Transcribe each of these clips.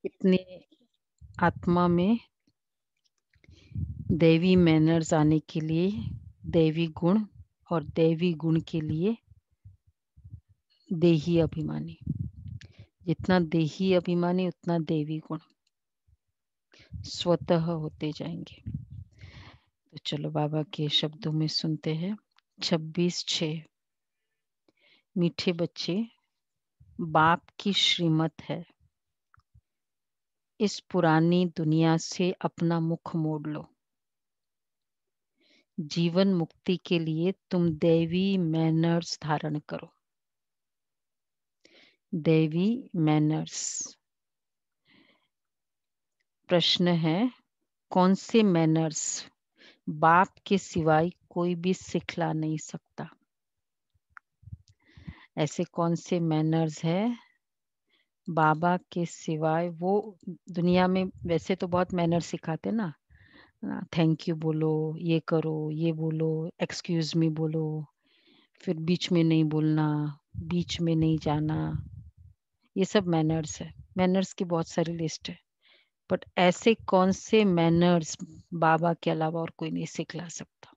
इतने आत्मा में दैवी मैनर्स आने के लिए दैवी गुण और दैवी गुण के लिए देही अभिमानी। जितना देही अभिमानी उतना देवी गुण स्वतः होते जाएंगे। तो चलो बाबा के शब्दों में सुनते हैं। 26:6 मीठे बच्चे, बाप की श्रीमत है, इस पुरानी दुनिया से अपना मुख मोड़ लो। जीवन मुक्ति के लिए तुम दैवी मैनर्स धारण करो। दैवी मैनर्स। प्रश्न है, कौन से मैनर्स बाप के सिवाय कोई भी सिखला नहीं सकता? ऐसे कौन से मैनर्स है बाबा के सिवाय? वो दुनिया में वैसे तो बहुत मैनर्स सिखाते ना, थैंक यू बोलो, ये करो, ये बोलो, एक्सक्यूज मी बोलो, फिर बीच में नहीं बोलना, बीच में नहीं जाना, ये सब मैनर्स है। मैनर्स की बहुत सारी लिस्ट है, बट ऐसे कौन से मैनर्स बाबा के अलावा और कोई नहीं सिखला सकता?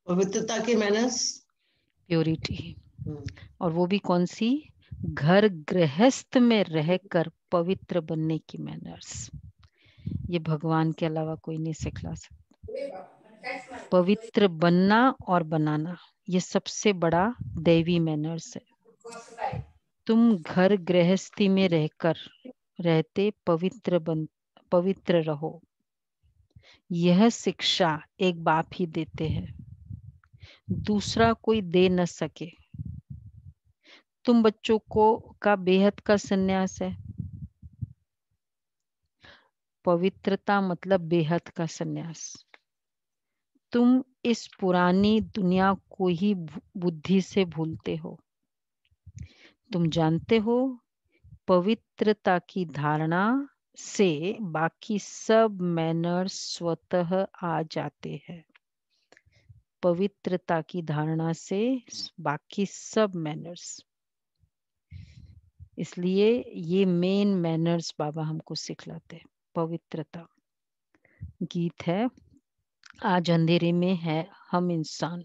पवित्रता के मैनर्स, प्योरिटी। और वो भी कौन सी? घर गृहस्थ में रहकर पवित्र बनने की मैनर्स। ये भगवान के अलावा कोई नहीं सिखला सकता। पवित्र बनना और बनाना, ये सबसे बड़ा दैवी मैनर्स है। तुम घर गृहस्थी में रहते पवित्र रहो। यह शिक्षा एक बाप ही देते हैं, दूसरा कोई दे न सके। तुम बच्चों को का बेहद का संन्यास है। पवित्रता मतलब बेहद का संन्यास। तुम इस पुरानी दुनिया को ही बुद्धि से भूलते हो। तुम जानते हो पवित्रता की धारणा से बाकी सब मैनर्स स्वतः आ जाते हैं। पवित्रता की धारणा से बाकी सब मैनर्स। इसलिए ये मेन मैनर्स बाबा हमको सिखलाते हैं। पवित्रता। गीत है, आज अंधेरे में है हम इंसान।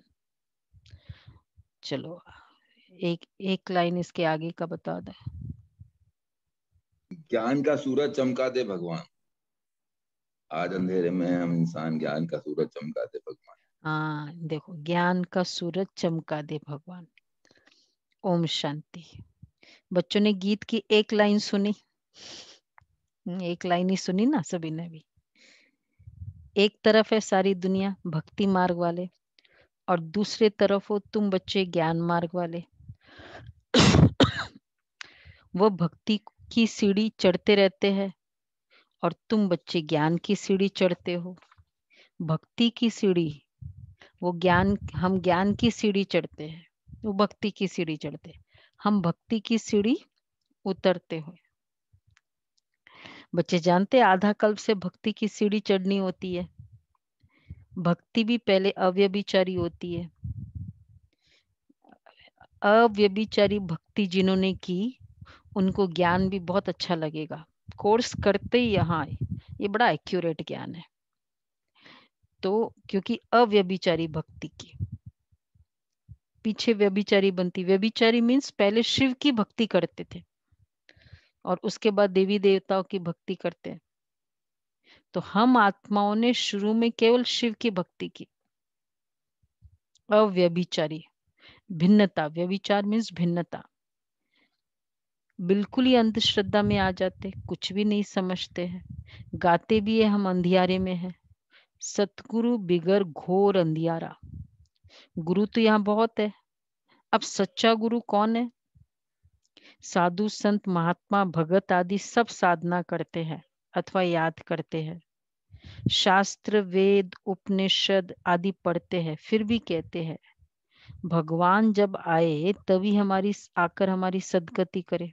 चलो एक एक लाइन इसके आगे का बता दे। ज्ञान का सूरज चमका दे भगवान, आज अंधेरे में हम इंसान, ज्ञान का सूरज चमका दे भगवान। हाँ देखो, ज्ञान का सूरज चमका दे भगवान। ओम शांति। बच्चों ने गीत की एक लाइन सुनी? एक लाइन ही सुनी ना सभी ने भी। एक तरफ है सारी दुनिया भक्ति मार्ग वाले, और दूसरे तरफ हो तुम बच्चे ज्ञान मार्ग वाले। वो भक्ति की सीढ़ी चढ़ते रहते हैं और तुम बच्चे ज्ञान की सीढ़ी चढ़ते हो। भक्ति की सीढ़ी, वो ज्ञान, हम ज्ञान की सीढ़ी चढ़ते हैं, वो भक्ति की सीढ़ी चढ़ते हैं। हम भक्ति की सीढ़ी उतरते हुए। बच्चे जानते आधा कल्प से भक्ति की सीढ़ी चढ़नी होती है। भक्ति भी पहले अव्यभिचारी होती है। अव्यभिचारी भक्ति जिन्होंने की उनको ज्ञान भी बहुत अच्छा लगेगा। कोर्स करते ही यहाँ ये बड़ा एक्यूरेट ज्ञान है। तो क्योंकि अव्यभिचारी भक्ति की, पीछे व्यभिचारी बनती। व्यभिचारी मीन्स पहले शिव की भक्ति करते थे और उसके बाद देवी देवताओं की भक्ति करते हैं। तो हम आत्माओं ने शुरू में केवल शिव की भक्ति की। अव्यभिचारी, भिन्नता। व्यभिचार मीन्स भिन्नता। बिल्कुल ही अंधश्रद्धा में आ जाते, कुछ भी नहीं समझते हैं। गाते भी है हम अंधियारे में है। सतगुरु बिगर घोर अंधियारा। गुरु तो यहाँ बहुत है, अब सच्चा गुरु कौन है? साधु संत महात्मा भगत आदि सब साधना करते हैं अथवा याद करते हैं। शास्त्र वेद उपनिषद आदि पढ़ते हैं, फिर भी कहते हैं भगवान जब आए तभी आकर हमारी सदगति करे।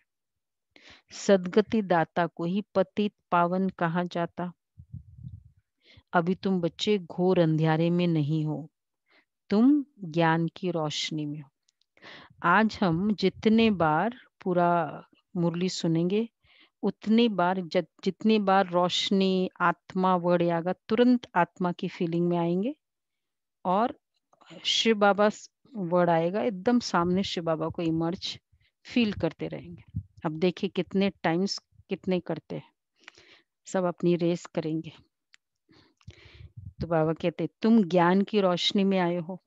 सदगति दाता को ही पतित पावन कहा जाता। अभी तुम बच्चे घोर अंधियारे में नहीं हो, तुम ज्ञान की रोशनी में हो। आज हम जितने बार पूरा मुरली सुनेंगे उतनी बार जितनी बार रोशनी आत्मा वर्ड आएगा तुरंत आत्मा की फीलिंग में आएंगे और शिव बाबा वर्ड आएगा एकदम सामने शिव बाबा को इमर्ज फील करते रहेंगे। अब देखिए कितने टाइम्स कितने करते हैं, सब अपनी रेस करेंगे। तो बाबा कहते तुम ज्ञान की रोशनी में आए हो,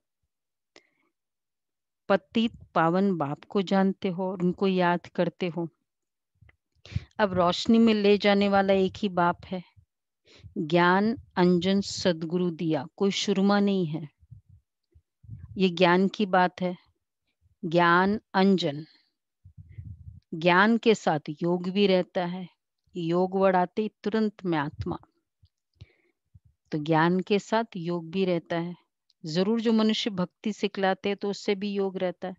पतित पावन बाप को जानते हो और उनको याद करते हो। अब रोशनी में ले जाने वाला एक ही बाप है। ज्ञान अंजन सदगुरु दिया, कोई शुरमा नहीं है। ये ज्ञान की बात है। ज्ञान अंजन, ज्ञान के साथ योग भी रहता है। योग बढ़ाते तुरंत में आत्मा, तो ज्ञान के साथ योग भी रहता है। जरूर जो मनुष्य भक्ति सिखलाते हैं तो उससे भी योग रहता है।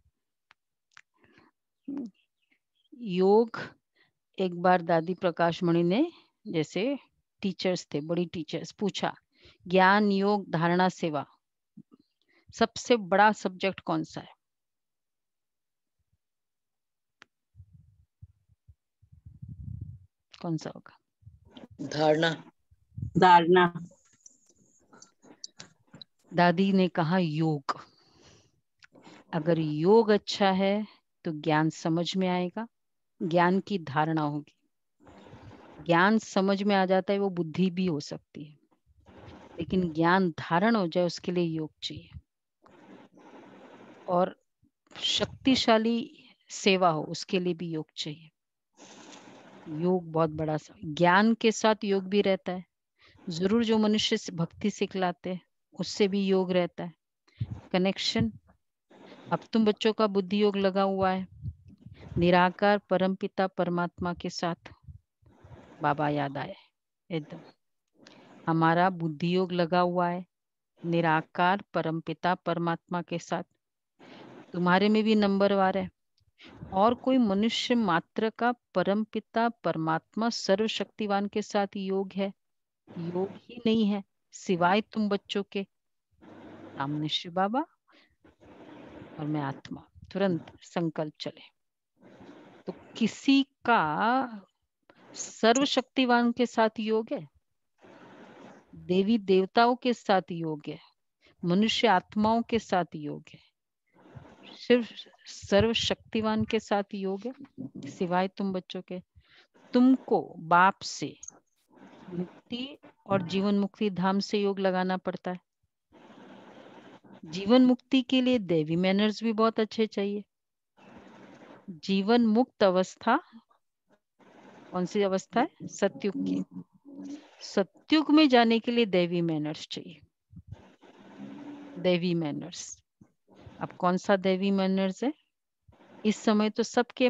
योग एक बार दादी प्रकाश मणि ने, जैसे टीचर्स थे, बड़ी टीचर्स, पूछा ज्ञान योग धारणा सेवा सबसे बड़ा सब्जेक्ट कौन सा है? कौन सा होगा? धारणा। धारणा। दादी ने कहा योग। अगर योग अच्छा है तो ज्ञान समझ में आएगा, ज्ञान की धारणा होगी। ज्ञान समझ में आ जाता है वो बुद्धि भी हो सकती है, लेकिन ज्ञान धारण हो जाए उसके लिए योग चाहिए। और शक्तिशाली सेवा हो उसके लिए भी योग चाहिए। योग बहुत बड़ा सा, ज्ञान के साथ योग भी रहता है। जरूर जो मनुष्य भक्ति सिखलाते हैं उससे भी योग रहता है, कनेक्शन। अब तुम बच्चों का बुद्धि योग लगा हुआ है निराकार परमपिता परमात्मा के साथ। बाबा याद आए एकदम। हमारा बुद्धि योग लगा हुआ है निराकार परमपिता परमात्मा के साथ। तुम्हारे में भी नंबरवार है। और कोई मनुष्य मात्र का परमपिता परमात्मा सर्वशक्तिवान के साथ योग है? योग ही नहीं है सिवाय तुम बच्चों के। सामने शिव बाबा और मैं आत्मा, तुरंत संकल्प चले। तो किसी का सर्वशक्तिवान के साथ योग है, देवी देवताओं के साथ योग है, मनुष्य आत्माओं के साथ योग है, सिर्फ सर्वशक्तिवान के साथ योग है सिवाय तुम बच्चों के। तुमको बाप से मुक्ति और जीवन मुक्ति धाम से योग लगाना पड़ता है। जीवन मुक्ति के लिए देवी मैनर्स भी बहुत अच्छे चाहिए। जीवन मुक्त अवस्था कौन सी अवस्था है? सतयुग की। सतयुग में जाने के लिए देवी मैनर्स चाहिए, देवी मैनर्स। अब कौन सा देवी मैनर्स है? इस समय तो सबके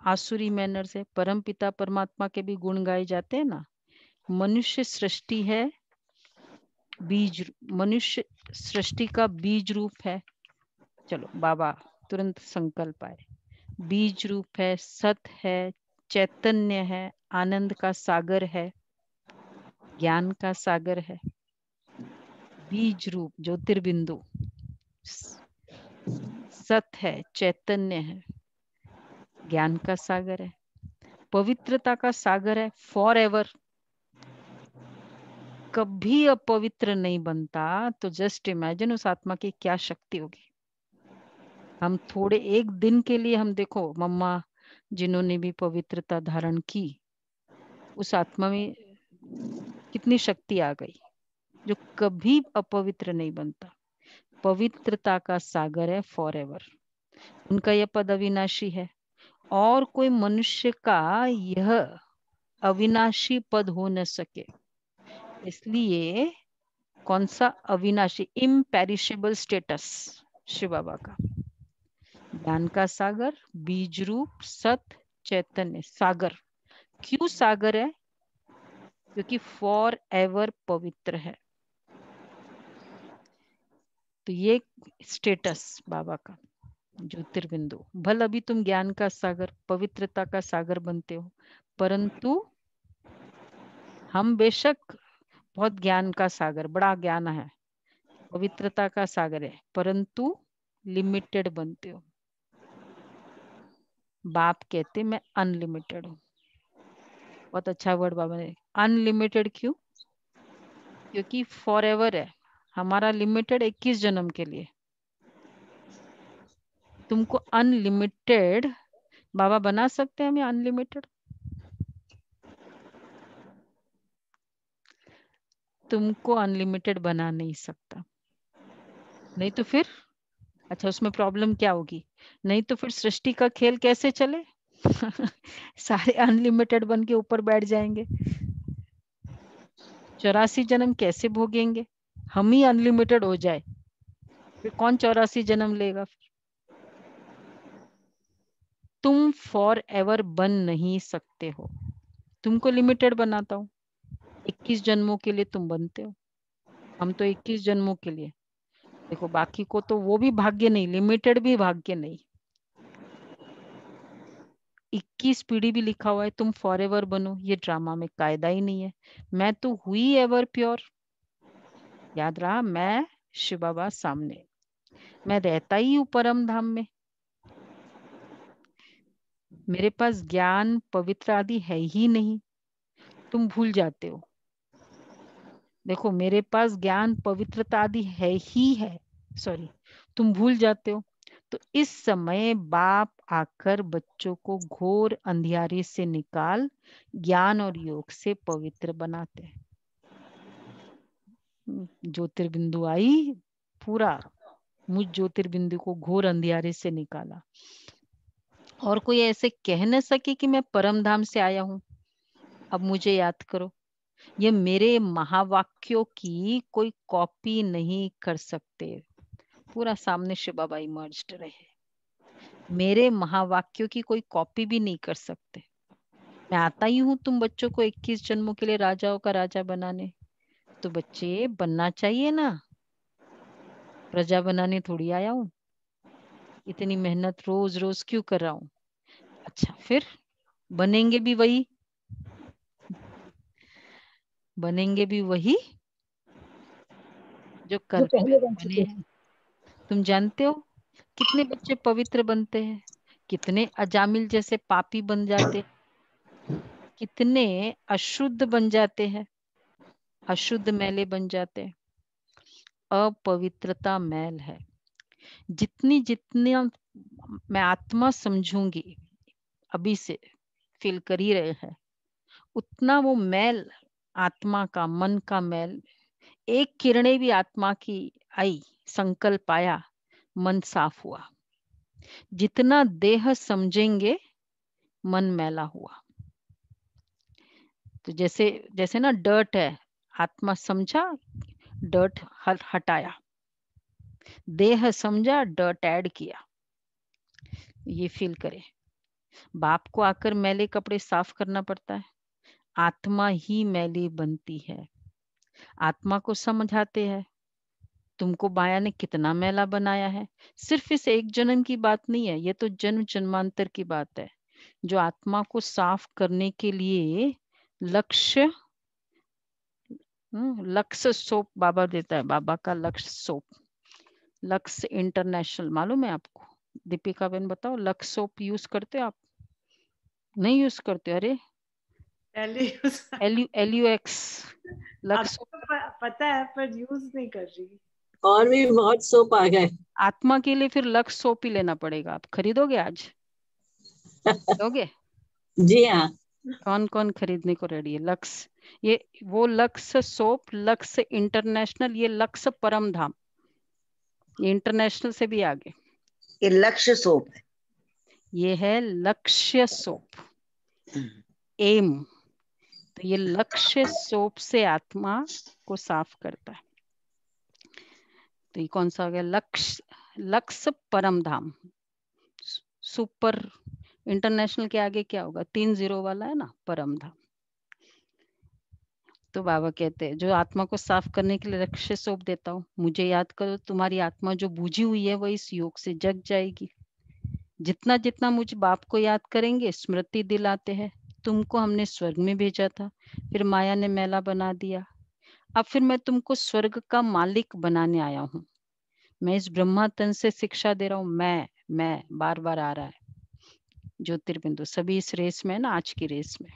आसुरी मैनर्स है। परम पिता परमात्मा के भी गुण गाए जाते हैं ना। मनुष्य सृष्टि है बीज, मनुष्य सृष्टि का बीज रूप है। चलो बाबा तुरंत संकल्प आए। बीज रूप है, सत है, चैतन्य है, आनंद का सागर है, ज्ञान का सागर है। बीज रूप ज्योतिर्बिंदु सत है, चैतन्य है, ज्ञान का सागर है, पवित्रता का सागर है, फॉर एवर। कभी अपवित्र नहीं बनता। तो जस्ट इमेजिन उस आत्मा की क्या शक्ति होगी। हम थोड़े एक दिन के लिए, हम देखो मम्मा जिन्होंने भी पवित्रता धारण की, उस आत्मा में कितनी शक्ति आ गई, जो कभी अपवित्र नहीं बनता। पवित्रता का सागर है फॉर एवर। उनका यह पद अविनाशी है और कोई मनुष्य का यह अविनाशी पद हो न सके। इसलिए कौन सा अविनाशी? इम्पेरिशेबल स्टेटस शिव बाबा का। ज्ञान का सागर, बीज रूप, सत, चैतन्य सागर। क्यों सागर है? क्योंकि फॉर एवर पवित्र है। तो ये स्टेटस बाबा का ज्योतिर्बिंदु। भल अभी तुम ज्ञान का सागर पवित्रता का सागर बनते हो, परंतु हम बेशक बहुत ज्ञान का सागर, बड़ा ज्ञान है, पवित्रता का सागर है, परंतु लिमिटेड बनते हो। बाप कहते मैं अनलिमिटेड हूँ। बहुत अच्छा वर्ड बाबा ने, अनलिमिटेड क्यों? क्योंकि फॉर एवर है, हमारा लिमिटेड 21 जन्म के लिए। तुमको अनलिमिटेड बाबा बना सकते हैं हमें अनलिमिटेड? तुमको अनलिमिटेड बना नहीं सकता। नहीं तो फिर अच्छा, उसमें प्रॉब्लम क्या होगी? नहीं तो फिर सृष्टि का खेल कैसे चले? सारे अनलिमिटेड बन के ऊपर बैठ जाएंगे। 84 जन्म कैसे भोगेंगे? हम ही अनलिमिटेड हो जाए, फिर कौन 84 जन्म लेगा? तुम फॉर एवर बन नहीं सकते हो। तुमको लिमिटेड बनाता हूँ, 21 जन्मों के लिए तुम बनते हो। हम तो 21 जन्मों के लिए। देखो बाकी को तो वो भी भाग्य नहीं, लिमिटेड भी भाग्य नहीं। 21 पीढ़ी भी लिखा हुआ है तुम फॉर एवर बनो, ये ड्रामा में कायदा ही नहीं है। मैं तो हुई एवर प्योर। याद रहा, मैं शिव बाबा सामने, मैं रहता ही हूँ परम धाम में। मेरे पास ज्ञान पवित्र आदि है ही नहीं, तुम भूल जाते हो। देखो मेरे पास ज्ञान पवित्रता आदि है ही है, सॉरी, तुम भूल जाते हो। तो इस समय बाप आकर बच्चों को घोर अंधियारे से निकाल ज्ञान और योग से पवित्र बनाते हैं। ज्योतिर्बिंदु आई, पूरा मुझ ज्योतिर्बिंदु को घोर अंधियारे से निकाला। और कोई ऐसे कह न सके कि मैं परम धाम से आया हूं, अब मुझे याद करो। ये मेरे महावाक्यों की कोई कॉपी नहीं कर सकते। पूरा सामने शिव बाबा इमर्ज्ड रहे, मेरे महावाक्यों की कोई कॉपी भी नहीं कर सकते। मैं आता ही हूँ तुम बच्चों को 21 जन्मों के लिए राजाओं का राजा बनाने। तो बच्चे बनना चाहिए ना, प्रजा बनाने थोड़ी आया हूँ। इतनी मेहनत रोज रोज क्यों कर रहा हूँ? अच्छा फिर बनेंगे भी वही, बनेंगे भी वही जो कल पहले बन बने चुके हैं। तुम जानते हो कितने बच्चे पवित्र बनते हैं, कितने अजामिल जैसे पापी बन जाते, कितने अशुद्ध बन जाते हैं, अशुद्ध मैले बन जाते हैं। अपवित्रता मैल है। जितनी जितनी मैं आत्मा समझूंगी, अभी से फील कर ही रहे हैं, उतना वो मैल, आत्मा का, मन का मैल, एक किरणें भी आत्मा की आई, संकल्प आया, मन साफ हुआ। जितना देह समझेंगे मन मैला हुआ। तो जैसे जैसे ना डर्ट है, आत्मा समझा, डर्ट हटाया, देह समझा, डर्ट ऐड किया। ये फील करे। बाप को आकर मैले कपड़े साफ करना पड़ता है, आत्मा ही मैली बनती है। आत्मा को समझाते हैं तुमको माया ने कितना मैला बनाया है। सिर्फ इस एक जन्म की बात नहीं है, ये तो जन्म जन्मांतर की बात है। जो आत्मा को साफ करने के लिए लक्ष्य, लक्ष्य सोप बाबा देता है, बाबा का लक्ष्य सोप, लक्ष्य इंटरनेशनल, मालूम है आपको? दीपिका बहन बताओ, लक्ष्य सोप यूज करते हो आप? नहीं यूज करते? अरे LUX लक्ष्य आपको पता है पर यूज नहीं कर रही। और भी बहुत सोप आ गए। आत्मा के लिए फिर लक्ष्य सोप ही लेना पड़ेगा। आप खरीदोगे आज? लोगे? जी हाँ। कौन कौन खरीदने को रेडी है? लक्ष्य, ये वो लक्ष्य सोप, लक्ष्य इंटरनेशनल, ये लक्ष्य परम धाम, ये इंटरनेशनल से भी आगे। ये लक्ष्य सोप है, ये है लक्ष्य सोप, एम। तो ये लक्ष्य सोप से आत्मा को साफ करता है। तो ये कौन सा हो गया? लक्ष्य, लक्ष्य परम धाम। सुपर इंटरनेशनल के आगे क्या होगा? 3 0 वाला है ना, परम धाम। तो बाबा कहते हैं जो आत्मा को साफ करने के लिए लक्ष्य सौंप देता हूँ, मुझे याद करो, तुम्हारी आत्मा जो बुझी हुई है वो इस योग से जग जाएगी। जितना जितना मुझे बाप को याद करेंगे, स्मृति दिलाते हैं, तुमको हमने स्वर्ग में भेजा था, फिर माया ने मैला बना दिया, अब फिर मैं तुमको स्वर्ग का मालिक बनाने आया हूँ। मैं इस ब्रह्मा तन से शिक्षा दे रहा हूँ, मैं बार बार आ रहा है, ज्योतिर्बिंदु सभी इस रेस में है ना, आज की रेस में।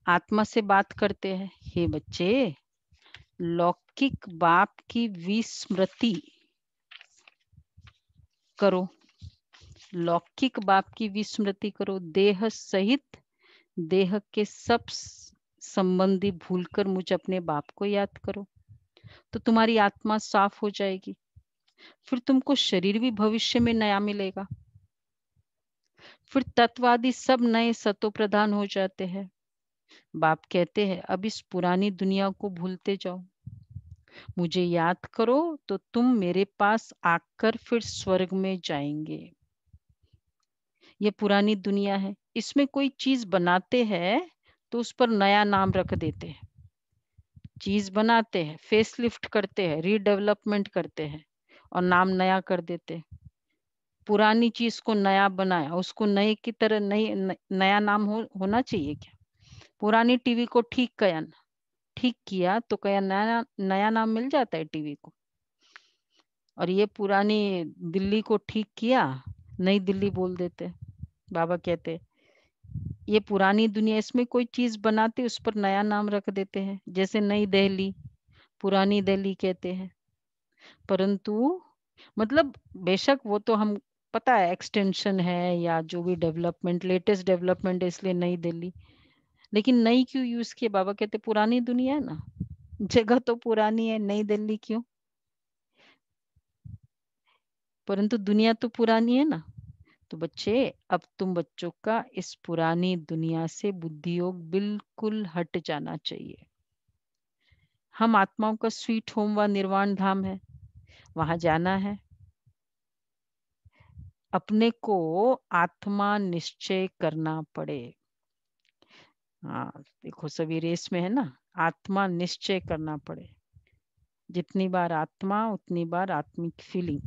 आत्मा से बात करते हैं, हे बच्चे लौकिक बाप की विस्मृति करो, लौकिक बाप की विस्मृति करो, देह सहित देह के सब संबंधी भूलकर मुझ अपने बाप को याद करो, तो तुम्हारी आत्मा साफ हो जाएगी। फिर तुमको शरीर भी भविष्य में नया मिलेगा। फिर तत्ववादी सब नए सतो प्रधान हो जाते हैं। बाप कहते हैं अब इस पुरानी दुनिया को भूलते जाओ, मुझे याद करो तो तुम मेरे पास आकर फिर स्वर्ग में जाएंगे। ये पुरानी दुनिया है, इसमें कोई चीज बनाते हैं तो उस पर नया नाम रख देते हैं। चीज बनाते हैं, फेस लिफ्ट करते हैं, रीडेवलपमेंट करते हैं और नाम नया कर देते हैं। पुरानी चीज को नया बनाया, उसको नए की तरह नया नाम होना चाहिए क्या? पुरानी टीवी को ठीक किया तो क्या नया नाम मिल जाता है टीवी को? और ये पुरानी दिल्ली को ठीक किया, नई दिल्ली बोल देते। बाबा कहते ये पुरानी दुनिया, इसमें कोई चीज बनाते उस पर नया नाम रख देते हैं, जैसे नई दिल्ली पुरानी दिल्ली कहते हैं। परंतु मतलब बेशक वो तो हम पता है एक्सटेंशन है या जो भी डेवलपमेंट, लेटेस्ट डेवलपमेंट है इसलिए नई दिल्ली, लेकिन नई क्यों यूज किए? बाबा कहते पुरानी दुनिया है ना, जगह तो पुरानी है, नई दिल्ली क्यों? परंतु दुनिया तो पुरानी है ना। तो बच्चे अब तुम बच्चों का इस पुरानी दुनिया से बुद्धि योग बिल्कुल हट जाना चाहिए। हम आत्माओं का स्वीट होम व निर्वाण धाम है, वहां जाना है। अपने को आत्मा निश्चय करना पड़े। हाँ देखो सभी रेस में है ना, आत्मा निश्चय करना पड़े। जितनी बार आत्मा उतनी बार आत्मिक फीलिंग।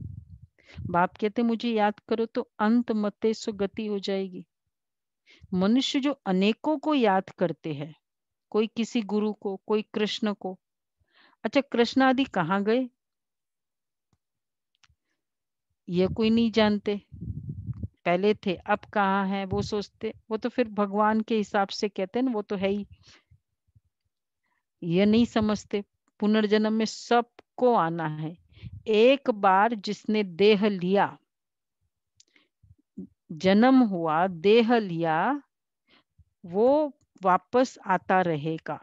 बाप कहते मुझे याद करो तो अंत मते सुगति हो जाएगी। मनुष्य जो अनेकों को याद करते हैं, कोई किसी गुरु को, कोई कृष्ण को। अच्छा कृष्ण आदि कहाँ गए ये कोई नहीं जानते। पहले थे अब कहाँ है वो सोचते, वो तो फिर भगवान के हिसाब से कहते हैं ना, वो तो है ही। ये नहीं समझते पुनर्जन्म में सबको आना है। एक बार जिसने देह लिया, जन्म हुआ, देह लिया, वो वापस आता रहेगा।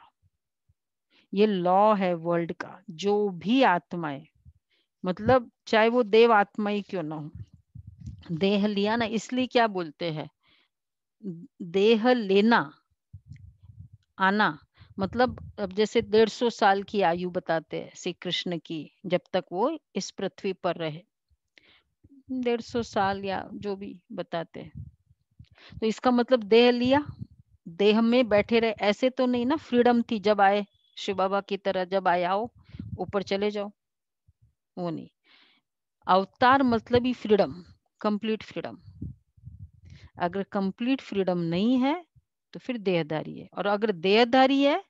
ये लॉ है वर्ल्ड का। जो भी आत्माएं, मतलब चाहे वो देव आत्मा ही क्यों ना हो, देह लिया ना, इसलिए क्या बोलते हैं देह लेना, आना। मतलब अब जैसे 150 साल की आयु बताते हैं श्री कृष्ण की, जब तक वो इस पृथ्वी पर रहे, 150 साल या जो भी बताते हैं। तो इसका मतलब देह लिया, देह में बैठे रहे, ऐसे तो नहीं ना फ्रीडम थी जब आए शिव बाबा की तरह, जब आए आओ ऊपर चले जाओ, वो नहीं। अवतार मतलब ही फ्रीडम, कंप्लीट फ्रीडम। अगर कंप्लीट फ्रीडम नहीं है तो फिर देहधारी है, और अगर देहधारी है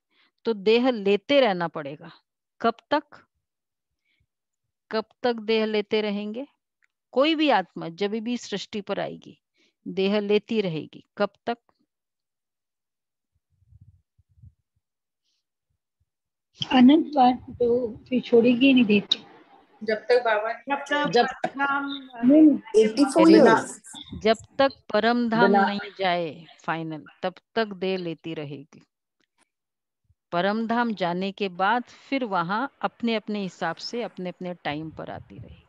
तो देह लेते रहना पड़ेगा। कब तक? कब तक देह लेते रहेंगे? कोई भी आत्मा जब भी सृष्टि पर आएगी देह लेती रहेगी। कब तक? अनंत बार, तो फिर छोड़ेगी ही नहीं देती। जब तक बाबा जब नहीं, 84 years जब तक परम धाम बिना नहीं जाए फाइनल, तब तक देह लेती रहेगी। परम धाम जाने के बाद फिर वहां अपने अपने हिसाब से अपने अपने टाइम पर आती रहेगी।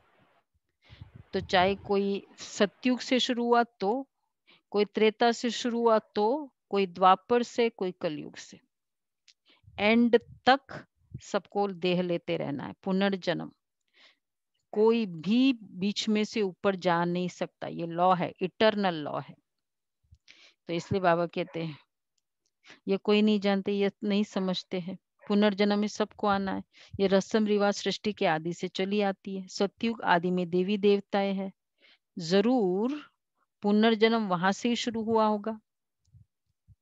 तो चाहे कोई सतयुग से शुरू हुआ तो, कोई त्रेता से शुरू हुआ तो, कोई द्वापर से, कोई कलयुग से, एंड तक सबको देह लेते रहना है। पुनर्जन्म कोई भी बीच में से ऊपर जा नहीं सकता, ये लॉ है, इटर्नल लॉ है। तो इसलिए बाबा कहते हैं ये कोई नहीं जानते, ये नहीं समझते हैं। पुनर्जन्म में सबको आना है। ये रस्म रिवाज सृष्टि के आदि से चली आती है। सतयुग आदि में देवी देवताएं हैं, जरूर पुनर्जन्म वहां से ही शुरू हुआ होगा।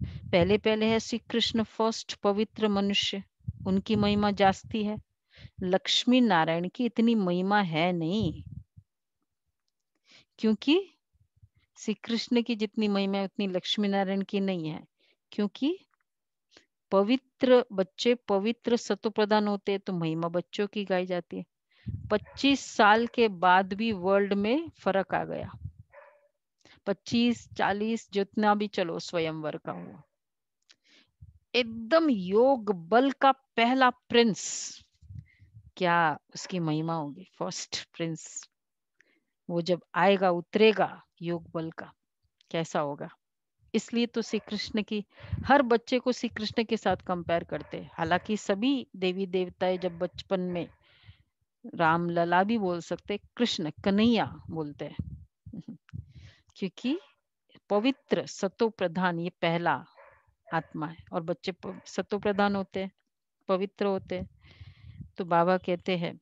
पहले पहले है श्री कृष्ण फर्स्ट पवित्र मनुष्य, उनकी महिमा जास्ती है। लक्ष्मी नारायण की इतनी महिमा है नहीं, क्योंकि श्री कृष्ण की जितनी महिमा है उतनी लक्ष्मी नारायण की नहीं है, क्योंकि पवित्र बच्चे पवित्र सत्व प्रदान होते हैं तो महिमा बच्चों की गाई जाती है। 25 साल के बाद भी वर्ल्ड में फर्क आ गया। 25-40 जितना भी चलो स्वयंवर का हुआ, एकदम योग बल का पहला प्रिंस, क्या उसकी महिमा होगी। फर्स्ट प्रिंस वो जब आएगा उतरेगा योग बल का, कैसा होगा। इसलिए तो श्री कृष्ण की हर बच्चे को श्री कृष्ण के साथ कंपेयर करते हैं। हालांकि सभी देवी देवताएं जब बचपन में राम लला भी बोल सकते, कृष्ण कन्हैया बोलते हैं, क्योंकि पवित्र सतो प्रधान ये पहला आत्मा है और बच्चे सतो प्रधान होते हैं, पवित्र होते हैं। तो बाबा कहते हैं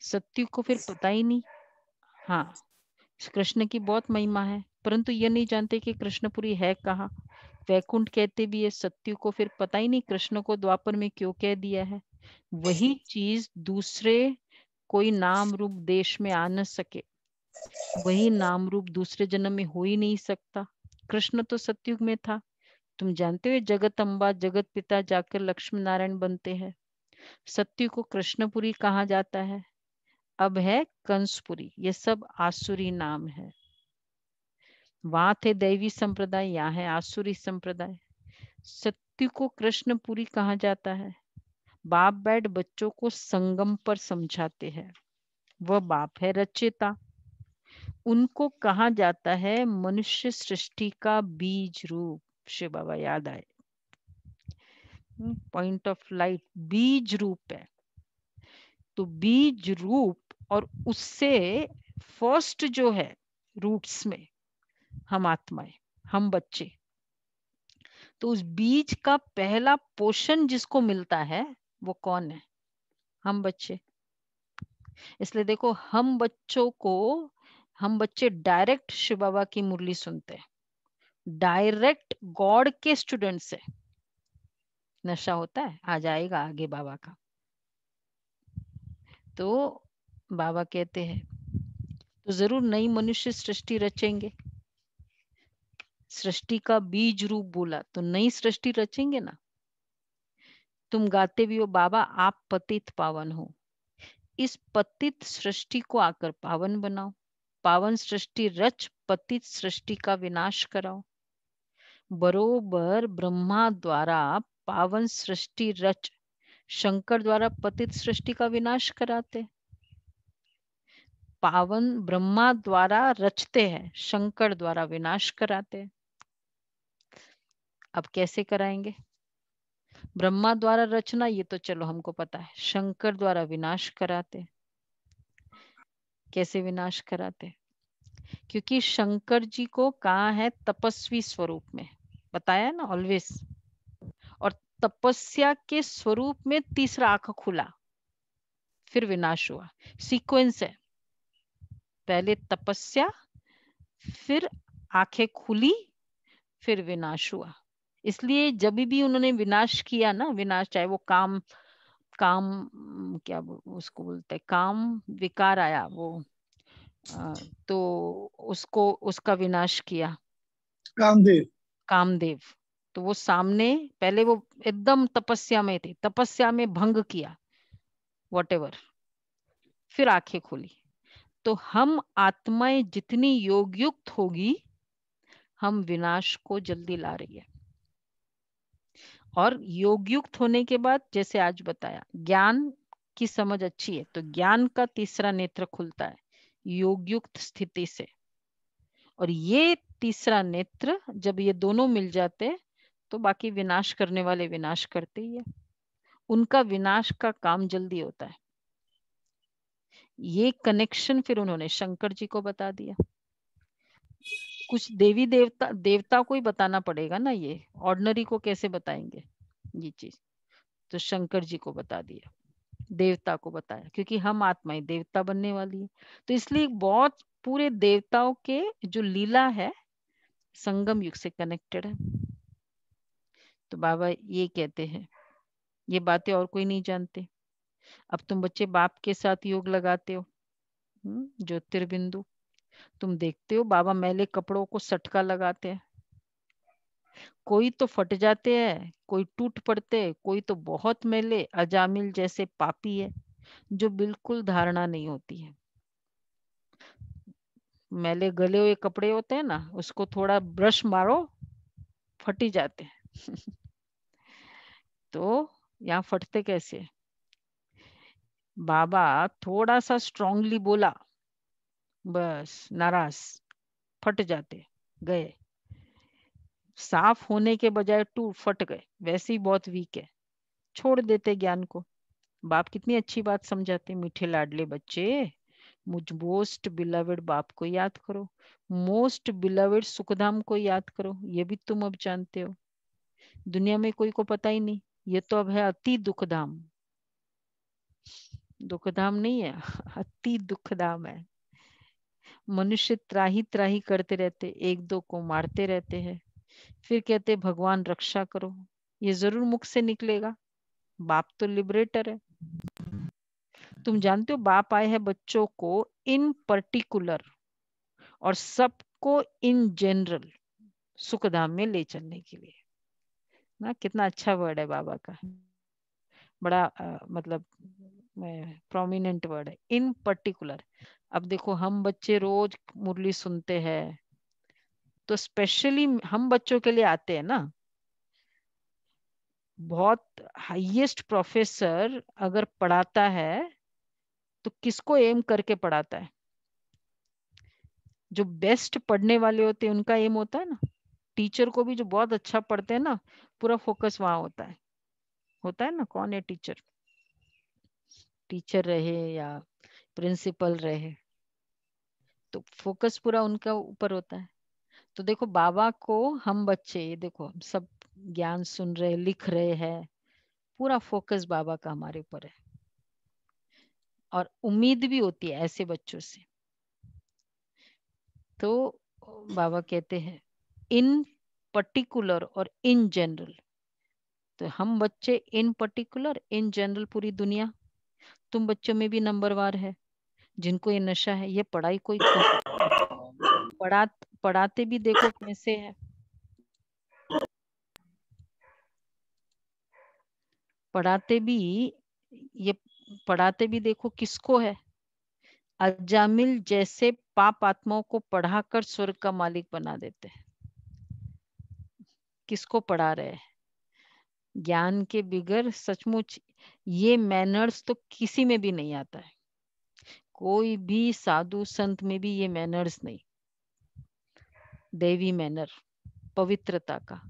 सत्य को फिर पता ही नहीं। हाँ, कृष्ण की बहुत महिमा है, परंतु ये नहीं जानते कि कृष्णपुरी है कहाँ। वैकुंठ कहते भी है, सत्य को फिर पता ही नहीं कृष्ण को द्वापर में क्यों कह दिया है। वही चीज दूसरे कोई नाम रूप देश में आ न सके, वही नाम रूप दूसरे जन्म में हो ही नहीं सकता। कृष्ण तो सतयुग में था। तुम जानते हो जगत अम्बा जगत पिता जाकर लक्ष्मी नारायण बनते हैं। सत्य को कृष्णपुरी कहा जाता है, अब है कंसपुरी। ये सब आसुरी नाम है। वहां थे दैवी संप्रदाय, यहाँ है आसुरी संप्रदाय। सत्य को कृष्णपुरी कहा जाता है। बाप बैठ बच्चों को संगम पर समझाते हैं, वह बाप है रचयिता। उनको कहा जाता है मनुष्य सृष्टि का बीज रूप। शिव बाबा याद आए, पॉइंट ऑफ लाइट बीज रूप है। तो बीज रूप और उससे फर्स्ट जो है रूट्स में हम आत्माएं, हम बच्चे। तो उस बीज का पहला पोषण जिसको मिलता है वो कौन है? हम बच्चे। इसलिए देखो हम बच्चे डायरेक्ट शिव बाबा की मुरली सुनते हैं, डायरेक्ट गॉड के स्टूडेंट से। नशा होता है, आ जाएगा आगे बाबा का। तो बाबा कहते हैं तो जरूर नई मनुष्य सृष्टि रचेंगे। सृष्टि का बीज रूप बोला तो नई सृष्टि रचेंगे ना। तुम गाते भी हो बाबा आप पतित पावन हो, इस पतित सृष्टि को आकर पावन बनाओ। पावन सृष्टि रच पतित सृष्टि का विनाश कराओ। बरोबर ब्रह्मा द्वारा पावन सृष्टि रच शंकर द्वारा पतित सृष्टि का विनाश कराते। पावन ब्रह्मा द्वारा रचते हैं, शंकर द्वारा विनाश कराते। अब कैसे कराएंगे? ब्रह्मा द्वारा रचना ये तो चलो हमको पता है, शंकर द्वारा विनाश कराते। कैसे विनाश कराते? क्योंकि शंकर जी को कहा है तपस्वी स्वरूप में, बताया ना ऑलवेज। और तपस्या के स्वरूप में तीसरा आंख खुला, फिर विनाश हुआ। सीक्वेंस है, पहले तपस्या, फिर आंखें खुली, फिर विनाश हुआ। इसलिए जब भी उन्होंने विनाश किया ना, विनाश चाहे वो काम क्या उसको बोलते हैं, काम विकार आया वो तो उसका विनाश किया कामदेव। तो वो सामने पहले वो एकदम तपस्या में थे, तपस्या में भंग किया व्हाटएवर, फिर आंखें खोली। तो हम आत्माएं जितनी योग युक्त होगी, हम विनाश को जल्दी ला रही है। और योग युक्त होने के बाद जैसे आज बताया, ज्ञान की समझ अच्छी है तो ज्ञान का तीसरा नेत्र खुलता है योग युक्त स्थिति से। और ये तीसरा नेत्र जब ये दोनों मिल जाते तो बाकी विनाश करने वाले विनाश करते ही है, उनका विनाश का काम जल्दी होता है। ये कनेक्शन फिर उन्होंने शंकर जी को बता दिया। कुछ देवी देवता को ही बताना पड़ेगा ना, ये ऑर्डिनरी को कैसे बताएंगे ये चीज। तो शंकर जी को बता दिया, देवता को बताया, क्योंकि हम आत्माएं देवता बनने वाली है। तो इसलिए बहुत पूरे देवताओं के जो लीला है संगम युग से कनेक्टेड है। तो बाबा ये कहते हैं, ये बातें और कोई नहीं जानते। अब तुम बच्चे बाप के साथ योग लगाते हो, ज्योतिर्बिंदु, तुम देखते हो बाबा मैले कपड़ों को सटका लगाते हैं, कोई तो फट जाते हैं, कोई टूट पड़ते, कोई तो बहुत मैले अजामिल जैसे पापी है जो बिल्कुल धारणा नहीं होती है। मैले गले हुए कपड़े होते हैं ना, उसको थोड़ा ब्रश मारो फट ही जाते हैं। तो यहाँ फटते कैसे? बाबा थोड़ा सा स्ट्रांगली बोला, बस नाराज, फट जाते गए। साफ होने के बजाय टूट फट गए, वैसे ही बहुत वीक है, छोड़ देते ज्ञान को। बाप कितनी अच्छी बात समझाते, मीठे लाडले बच्चे, मुझ मोस्ट बिलवेड बाप को याद करो, मोस्ट बिलवेड सुखधाम को याद करो। ये भी तुम अब जानते हो, दुनिया में कोई को पता ही नहीं। ये तो अब है अति दुखधाम, दुखधाम नहीं है, अति दुखधाम है। मनुष्य त्राही त्राही करते रहते, एक दो को मारते रहते हैं, फिर कहते भगवान रक्षा करो। ये जरूर मुख से निकलेगा, बाप तो लिबरेटर है। तुम जानते हो बाप आए हैं बच्चों को इन पर्टिकुलर और सबको इन जनरल सुखधाम में ले चलने के लिए ना। कितना अच्छा वर्ड है बाबा का, बड़ा मतलब प्रोमिनेंट वर्ड है, इन पर्टिकुलर। अब देखो हम बच्चे रोज मुरली सुनते हैं, तो स्पेशली हम बच्चों के लिए आते हैं ना। बहुत हाईएस्ट प्रोफेसर अगर पढ़ाता है तो किसको एम करके पढ़ाता है? जो बेस्ट पढ़ने वाले होते हैं उनका एम होता है ना। टीचर को भी जो बहुत अच्छा पढ़ते हैं ना, पूरा फोकस वहां होता है ना। कौन है टीचर? टीचर रहे या प्रिंसिपल रहे, तो फोकस पूरा उनका ऊपर होता है। तो देखो बाबा को हम बच्चे, ये देखो हम सब ज्ञान सुन रहे, लिख रहे हैं, पूरा फोकस बाबा का हमारे ऊपर है। और उम्मीद भी होती है ऐसे बच्चों से। तो बाबा कहते हैं इन पर्टिकुलर और इन जनरल। तो हम बच्चे इन पर्टिकुलर, इन जनरल पूरी दुनिया। तुम बच्चों में भी नंबरवार है जिनको ये नशा है। ये पढ़ाई कोई पढ़ाते भी देखो कैसे है। पढ़ाते भी देखो किसको है? अजामिल जैसे पाप आत्माओं को पढ़ाकर स्वर्ग का मालिक बना देते हैं। किसको पढ़ा रहे हैं? ज्ञान के बिगर सचमुच ये मैनर्स तो किसी में भी नहीं आता है। कोई भी साधु संत में भी ये मैनर्स नहीं, देवी मैनर, पवित्रता का।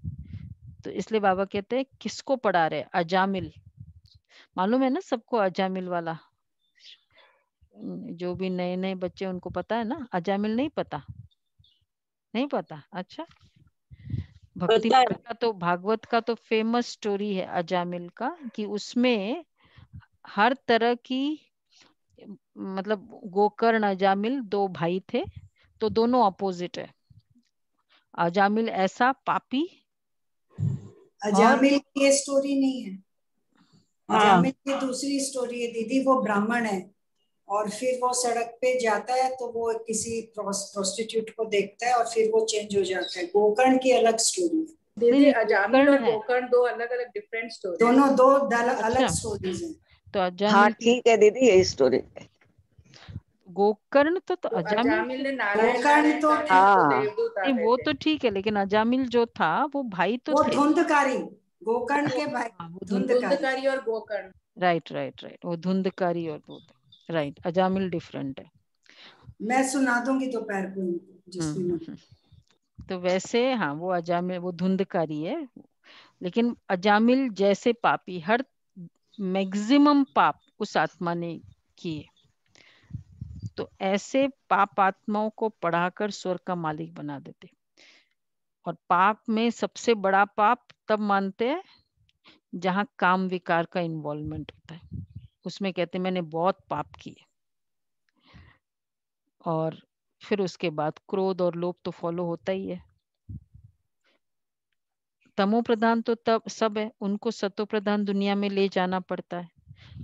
तो इसलिए बाबा कहते हैं किसको पढ़ा रहे? अजामिल। मालूम है ना सबको अजामिल वाला? जो भी नए नए बच्चे उनको पता है ना। अजामिल नहीं पता? नहीं पता? अच्छा। भक्ति पता है। का तो, भागवत का तो फेमस स्टोरी है अजामिल का, कि उसमें हर तरह की, मतलब गोकर्ण अजामिल दो भाई थे, तो दोनों अपोजिट है। अजामिल ऐसा पापी, और अजामिल की ये स्टोरी नहीं है। हाँ अजामिल की दूसरी स्टोरी है दीदी। वो ब्राह्मण है और फिर वो सड़क पे जाता है तो वो किसी प्रोस्टिट्यूट को देखता है और फिर वो चेंज हो जाता है। गोकर्ण की अलग स्टोरी है नहीं, दीदी। अजामिल गोकर्ण और है। गोकर्ण दो अलग अलग डिफरेंट स्टोरी। दोनों दो अच्छा, अलग स्टोरीज हैं। तो हाँ अजामिल की ठीक है दीदी, यही स्टोरी। गोकर्ण तो तो अजामिल अजामिल ने नारायण गोकर्ण तो नारायण करके हाँ। उसको देवदूत नहीं, आते वो थे। तो ठीक है, लेकिन अजामिल जो था वो भाई तो वो थे। धुंधकारी, गोकर्ण के भाई हाँ, वो धुंधकारी। धुंधकारी और गोकर्ण। राइट राइट राइट, वो धुंधकारी और वो, राइट। अजामिल डिफरेंट है। मैं सुना दूंगी दोपहर को इनको जिसमें हम्म। तो वैसे हाँ, वो अजामिल वो धुंधकारी है, लेकिन अजामिल जैसे पापी, हर मैक्सिमम पाप उस आत्मा ने किए। तो ऐसे पाप आत्माओं को पढ़ाकर स्वर्ग का मालिक बना देते। और पाप में सबसे बड़ा पाप तब मानते हैं जहां काम विकार का इन्वॉल्वमेंट होता है। उसमें कहते हैं मैंने बहुत पाप किए। और फिर उसके बाद क्रोध और लोभ तो फॉलो होता ही है। तमो प्रधान तो तब सब है, उनको सतो प्रधान दुनिया में ले जाना पड़ता है।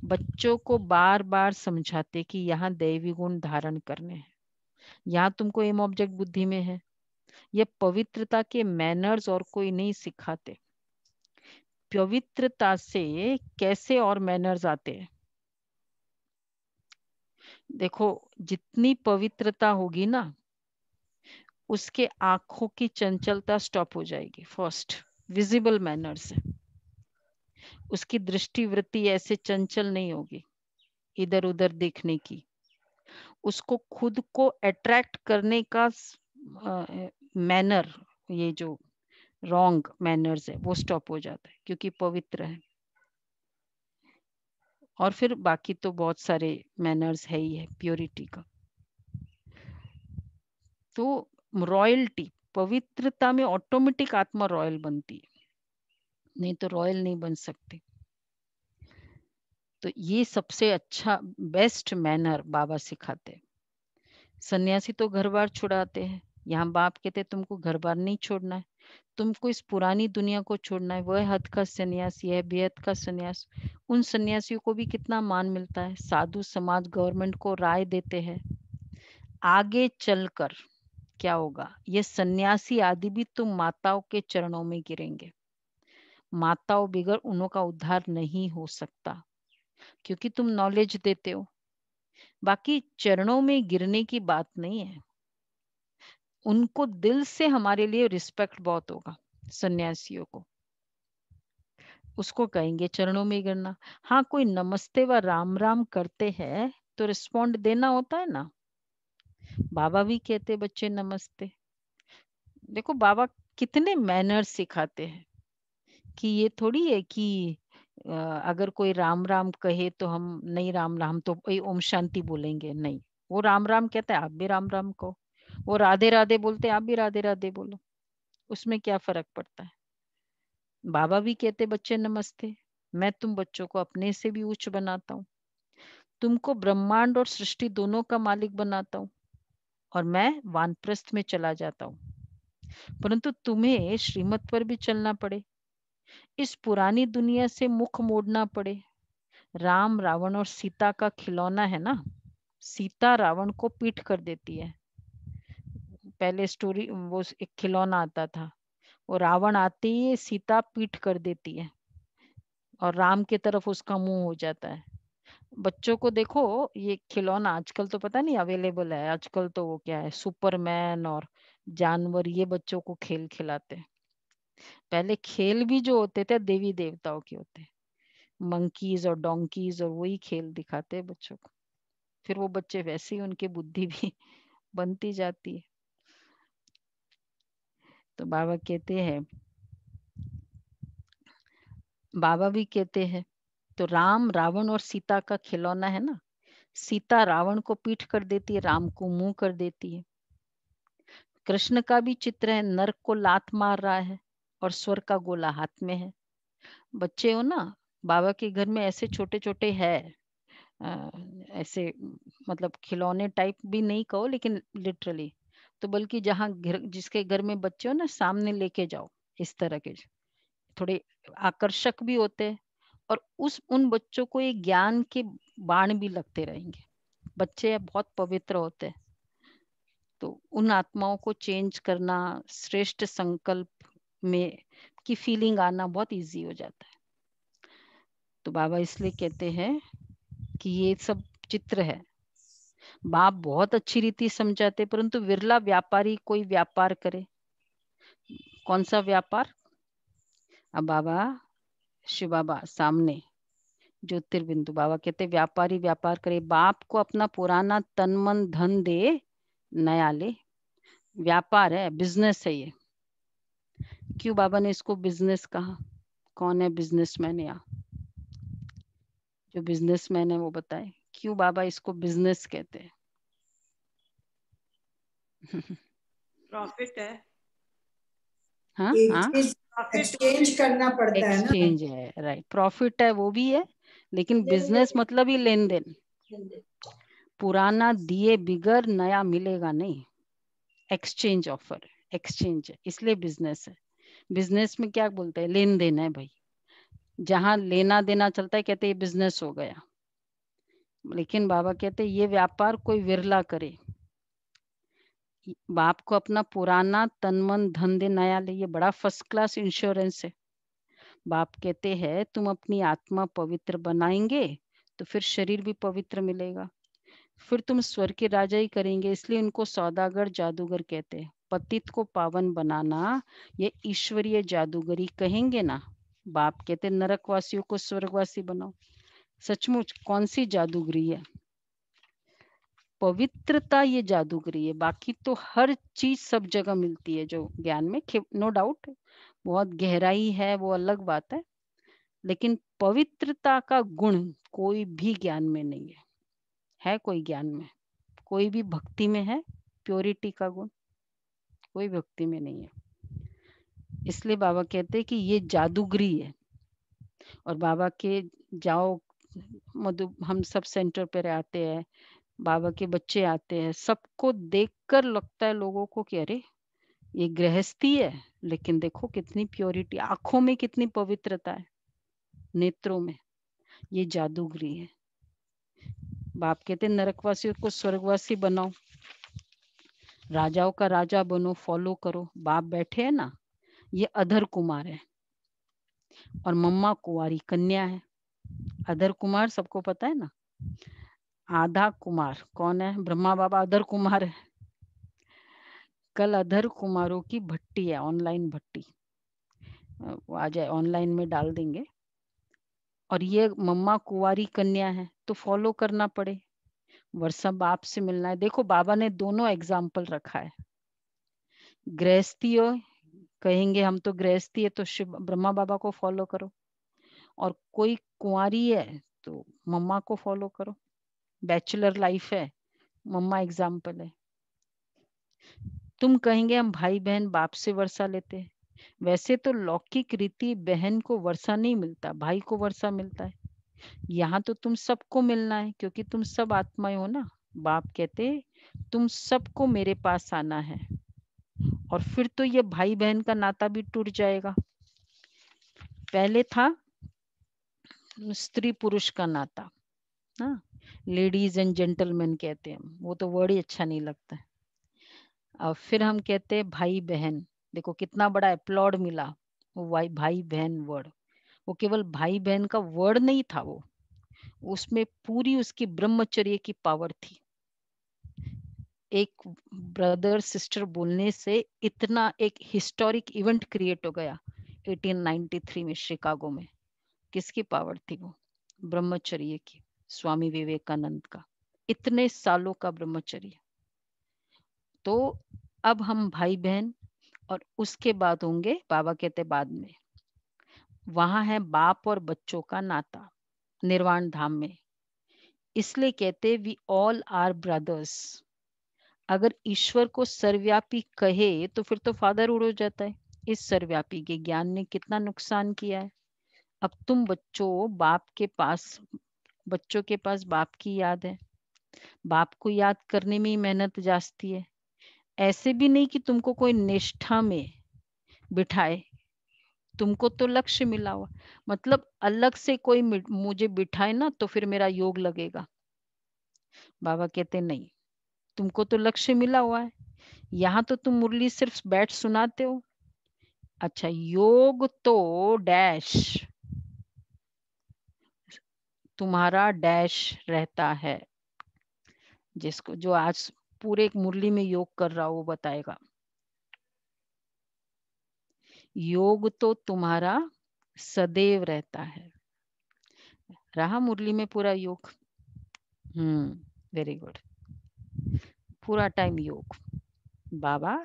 बच्चों को बार बार समझाते कि यहाँ दैवी गुण धारण करने हैं। यहाँ तुमको एम ऑब्जेक्ट बुद्धि में है। ये पवित्रता के मैनर्स और कोई नहीं सिखाते। पवित्रता से कैसे और मैनर्स आते हैं? देखो, जितनी पवित्रता होगी ना, उसके आंखों की चंचलता स्टॉप हो जाएगी। फर्स्ट विजिबल मैनर से उसकी दृष्टि वृत्ति ऐसे चंचल नहीं होगी इधर उधर देखने की। उसको खुद को अट्रैक्ट करने का मैनर, ये जो रॉन्ग मैनर्स है वो स्टॉप हो जाता है क्योंकि पवित्र है। और फिर बाकी तो बहुत सारे मैनर्स है ही है प्योरिटी का। तो रॉयल्टी, पवित्रता में ऑटोमेटिक आत्मा रॉयल बनती है, नहीं तो रॉयल नहीं बन सकती। तो ये सबसे अच्छा बेस्ट मैनर बाबा सिखाते हैं। सन्यासी तो घर बार छुड़ाते हैं, यहाँ बाप कहते तुमको घर बार नहीं छोड़ना है, तुमको इस पुरानी दुनिया को छोड़ना है। वह हद का सन्यास, यह बेहद का सन्यास। उन सन्यासियों को भी कितना मान मिलता है। साधु समाज गवर्नमेंट को राय देते हैं आगे चलकर क्या होगा। ये सन्यासी आदि भी तुम माताओं के चरणों में गिरेंगे। माताओं बिगर उनका उद्धार नहीं हो सकता क्योंकि तुम नॉलेज देते हो। बाकी चरणों में गिरने की बात नहीं है। उनको दिल से हमारे लिए रिस्पेक्ट बहुत होगा सन्यासियों को, उसको कहेंगे चरणों में गिरना। हाँ, कोई नमस्ते व राम राम करते हैं तो रिस्पॉन्ड देना होता है ना। बाबा भी कहते बच्चे नमस्ते। देखो बाबा कितने मैनर्स सिखाते हैं कि ये थोड़ी है कि अगर कोई राम राम कहे तो हम नहीं राम राम तो ओम शांति बोलेंगे, नहीं। वो राम राम कहता है आप भी राम राम कहो, वो राधे राधे बोलते आप भी राधे राधे बोलो, उसमें क्या फर्क पड़ता है। बाबा भी कहते बच्चे नमस्ते, मैं तुम बच्चों को अपने से भी उच्च बनाता हूँ, तुमको ब्रह्मांड और सृष्टि दोनों का मालिक बनाता हूँ और मैं वानप्रस्थ में चला जाता हूँ, परंतु तुम्हें श्रीमत पर भी चलना पड़े, इस पुरानी दुनिया से मुख मोड़ना पड़े। राम रावण और सीता का खिलौना है ना, सीता रावण को पीठ कर देती है। पहले स्टोरी वो एक खिलौना आता था, वो रावण आते ही सीता पीठ कर देती है और राम की तरफ उसका मुंह हो जाता है। बच्चों को देखो, ये खिलौना आजकल तो पता नहीं अवेलेबल है, आजकल तो वो क्या है सुपरमैन और जानवर, ये बच्चों को खेल खिलाते हैं। पहले खेल भी जो होते थे देवी देवताओं के होते, मंकीज और डोंकीज, और वही खेल दिखाते हैं बच्चों को। फिर वो बच्चे वैसे ही उनकी बुद्धि भी बनती जाती है। तो बाबा कहते हैं, बाबा भी कहते हैं तो राम रावण और सीता का खिलौना है ना, सीता रावण को पीठ कर देती है, राम को मुंह कर देती है। कृष्ण का भी चित्र है, नरक को लात मार रहा है और स्वर्ग का गोला हाथ में है। बच्चे हो ना, बाबा के घर में ऐसे छोटे छोटे है, ऐसे मतलब खिलौने टाइप भी नहीं कहो लेकिन लिटरली, तो बल्कि जहाँ जिसके घर में बच्चे हो ना सामने लेके जाओ, इस तरह के थोड़े आकर्षक भी होते हैं और उन बच्चों को ये ज्ञान के बाण भी लगते रहेंगे। बच्चे बहुत पवित्र होते हैं, तो उन आत्माओं को चेंज करना, श्रेष्ठ संकल्प में की फीलिंग आना बहुत इजी हो जाता है। तो बाबा इसलिए कहते हैं कि ये सब चित्र है। बाप बहुत अच्छी रीति समझाते, परंतु विरला व्यापारी कोई व्यापार करे। कौन सा व्यापार? अब बाबा शिव बाबा सामने ज्योतिर्बिंदु बाबा कहते व्यापारी व्यापार करे, बाप को अपना पुराना तन मन धन दे, नया ले। व्यापार है, बिजनेस है ये। क्यों बाबा ने इसको बिजनेस कहा? कौन है बिजनेसमैन? यहाँ जो बिजनेसमैन है वो बताए क्यों बाबा इसको बिजनेस कहते हैं। प्रॉफिट है। हाँ हाँ, एक्सचेंज करना पड़ता है ना। एक्सचेंज है, राइट। प्रॉफिट है वो भी है, लेकिन बिजनेस मतलब ही लेन देन। पुराना दिए बिगर नया मिलेगा नहीं, एक्सचेंज ऑफर, एक्सचेंज है, इसलिए बिजनेस है। बिजनेस में क्या बोलते हैं? लेन देन है भाई, जहां लेना देना चलता है कहते हैं बिजनेस हो गया। लेकिन बाबा कहते ये व्यापार कोई विरला करे, बाप को अपना पुराना तन मन धन दे, नया ले, ये बड़ा फर्स्ट क्लास इंश्योरेंस है। बाप कहते हैं तुम अपनी आत्मा पवित्र बनाएंगे तो फिर शरीर भी पवित्र मिलेगा, फिर तुम स्वर्ग के राजा ही करेंगे। इसलिए उनको सौदागर जादूगर कहते हैं। पतित को पावन बनाना ये ईश्वरीय जादूगरी कहेंगे ना। बाप कहते नरकवासियों को स्वर्गवासी बनाओ। सचमुच कौन सी जादूगरी है? पवित्रता ये जादूगरी है। बाकी तो हर चीज सब जगह मिलती है जो ज्ञान में, नो डाउट बहुत गहराई है, वो अलग बात है, लेकिन पवित्रता का गुण कोई भी ज्ञान में नहीं है। है कोई ज्ञान में? कोई भी भक्ति में है प्योरिटी का गुण? कोई भक्ति में नहीं है। इसलिए बाबा कहते हैं कि ये जादूगरी है। और बाबा के जाओ हम सब सेंटर पर आते हैं, बाबा के बच्चे आते हैं, सबको देखकर लगता है लोगों को कि अरे ये गृहस्थी है, लेकिन देखो कितनी प्योरिटी, आंखों में कितनी पवित्रता है, नेत्रों में। ये जादूगरी है। बाप कहते नरकवासियों को स्वर्गवासी बनाओ, राजाओं का राजा बनो, फॉलो करो। बाप बैठे हैं ना, ये अधर कुमार है और मम्मा कुंवारी कन्या है। अधर कुमार सबको पता है ना, आधा कुमार कौन है? ब्रह्मा बाबा अधर कुमार है। कल अधर कुमारों की भट्टी है, ऑनलाइन भट्टी, वो आ जाए, ऑनलाइन में डाल देंगे। और ये मम्मा कुंवारी कन्या है, तो फॉलो करना पड़े। वर्षा बाप से मिलना है। देखो बाबा ने दोनों एग्जाम्पल रखा है। गृहस्थी हो, कहेंगे हम तो गृहस्थी है तो शिव ब्रह्मा बाबा को फॉलो करो, और कोई कुंवारी है तो मम्मा को फॉलो करो। बैचलर लाइफ है, मम्मा एग्जाम्पल है। तुम कहेंगे हम भाई बहन बाप से वर्षा लेते हैं, वैसे तो लौकिक रीति बहन को वर्षा नहीं मिलता, भाई को वर्षा मिलता है। यहाँ तो तुम सबको मिलना है, क्योंकि तुम सब आत्माएं हो ना। बाप कहते तुम सबको मेरे पास आना है, और फिर तो ये भाई बहन का नाता भी टूट जाएगा। पहले था स्त्री पुरुष का नाता, हाँ, लेडीज एंड जेंटलमैन कहते हैं, वो तो वर्ड ही अच्छा नहीं लगता है। अब फिर हम कहते हैं भाई बहन। देखो कितना बड़ा अपलॉड मिला वो भाई बहन वर्ड। वो केवल भाई बहन का वर्ड नहीं था, वो उसमें पूरी उसकी ब्रह्मचर्य की पावर थी। एक ब्रदर सिस्टर बोलने से इतना एक हिस्टोरिक इवेंट क्रिएट हो गया 1893 में शिकागो में। किसकी पावर थी? वो ब्रह्मचर्य की, स्वामी विवेकानंद का, इतने सालों का ब्रह्मचर्य। तो अब हम भाई बहन, और उसके बाद होंगे, बाबा कहते बाद में, वहां है बाप और बच्चों का नाता निर्वाण धाम में। इसलिए कहते वी ऑल आर ब्रदर्स। अगर ईश्वर को सर्वव्यापी कहे तो फिर तो फादर उड़ हो जाता है। इस सर्वव्यापी के ज्ञान ने कितना नुकसान किया है। अब तुम बच्चों बच्चों के पास बाप की याद है, बाप को याद करने में ही मेहनत जाती है। ऐसे भी नहीं कि तुमको कोई निष्ठा में बिठाए, तुमको तो लक्ष्य मिला हुआ, मतलब अलग से कोई मुझे बिठाए ना तो फिर मेरा योग लगेगा। बाबा कहते नहीं, तुमको तो लक्ष्य मिला हुआ है, यहाँ तो तुम मुरली सिर्फ बैठ सुनाते हो। अच्छा, योग तो डैश तुम्हारा डैश रहता है। जिसको जो आज पूरे एक मुरली में योग कर रहा हो वो बताएगा। योग तो तुम्हारा सदैव रहता है। रहा मुरली में पूरा योग? वेरी गुड, पूरा टाइम योग। बाबा